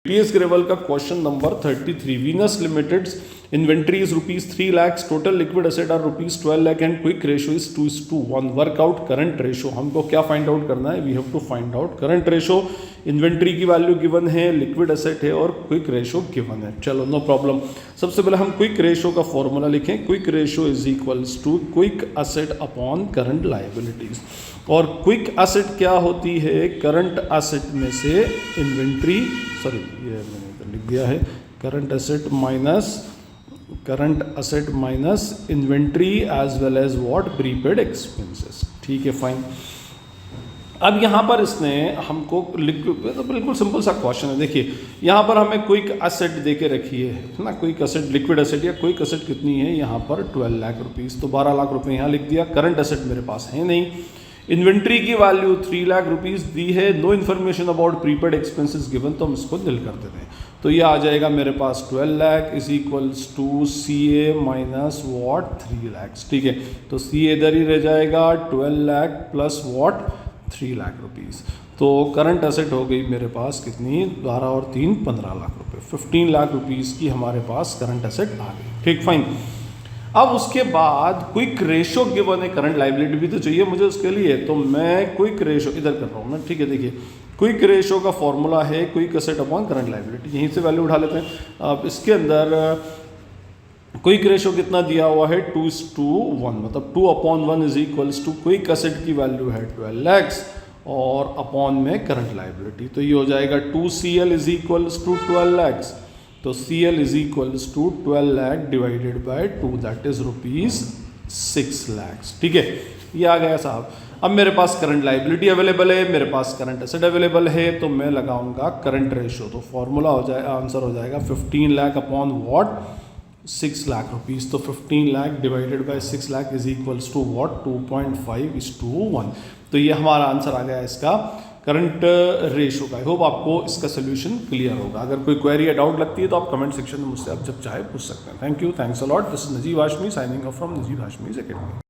TS Grewal का question number 33 Venus limited inventory is ₹3 lakh, total liquid asset are ₹12 lakh and quick ratio is 2:1। Work out current ratio, हमको क्या find out करना है? We have to find out current ratio. Inventory की value given है, liquid asset है और quick ratio given है। चलो नो प्रॉब्लम। सबसे पहले हम क्विक रेशो का फॉर्मूला लिखें। Quick ratio is equals to quick asset upon current liabilities. और क्विक एसेट क्या होती है? करंट एसेट में से इन्वेंट्री, सॉरी ये मैंने इधर लिख दिया है, current asset minus inventory as well as what? Prepaid expenses. ठीक है, फाइन। अब यहाँ पर इसने हमको तो बिल्कुल सिंपल सा क्वेश्चन है। देखिए यहाँ पर हमें क्विक एसेट दे के रखी है ना, क्विक एसेट, लिक्विड एसेट या क्विक एसेट कितनी है यहाँ पर? 12 लाख रुपीज़। तो 12 लाख रुपए यहाँ लिख दिया। करंट एसेट मेरे पास है नहीं। इन्वेंट्री की वैल्यू 3 लाख रुपीज़ दी है। No information about prepaid expenses given, तो हम इसको निल कर देते हैं। तो ये आ जाएगा मेरे पास 12 lakh is equals to C A minus what? 3 lakh. ठीक है, तो सी इधर ही रह जाएगा। 12 lakh plus what? 3 lakh rupees. तो करंट एसेट हो गई मेरे पास कितनी? 12 और 3 15 लाख रुपए। 15 लाख रुपीज़ की हमारे पास करंट एसेट आ गई। ठीक, फाइन। अब उसके बाद क्विक रेशो गिवन है, करंट लायबिलिटी भी तो चाहिए मुझे उसके लिए, तो मैं क्विक रेशो इधर कर रहा हूँ ना। ठीक है, देखिए क्विक रेशो का फॉर्मूला है quick asset upon current liability. यहीं से वैल्यू उठा लेते हैं। अब इसके अंदर क्विक रेशो कितना दिया हुआ है? 2:1, मतलब 2/1 is equals to quick asset की वैल्यू है 12 लैक्स और अपॉन में करंट लायबिलिटी। तो ये हो जाएगा 2CL is equals to 12 lakhs. तो CL is equals to 12 lakh divided by 2, that is ₹6 lakh. ठीक है, ये आ गया साहब। अब मेरे पास करंट लायबिलिटी अवेलेबल है, मेरे पास करंट एसेट अवेलेबल है, तो मैं लगाऊंगा करंट रेशो। तो फॉर्मूला हो जाएगा, आंसर हो जाएगा 15 lakh upon what? 6 lakh rupees. तो 15 lakh divided by 6 lakh is equals to what? 2.5:1। तो ये हमारा आंसर आ गया इसका करंट रेशो का। आई होप आपको इसका सोल्यूशन क्लियर होगा। अगर कोई क्वेरी या डाउट लगती है तो आप कमेंट सेक्शन में मुझसे आप जब चाहे पूछ सकते हैं। Thank you, thanks a lot. This is Najeeb Hashmi signing off from Najeeb Hashmi's academy.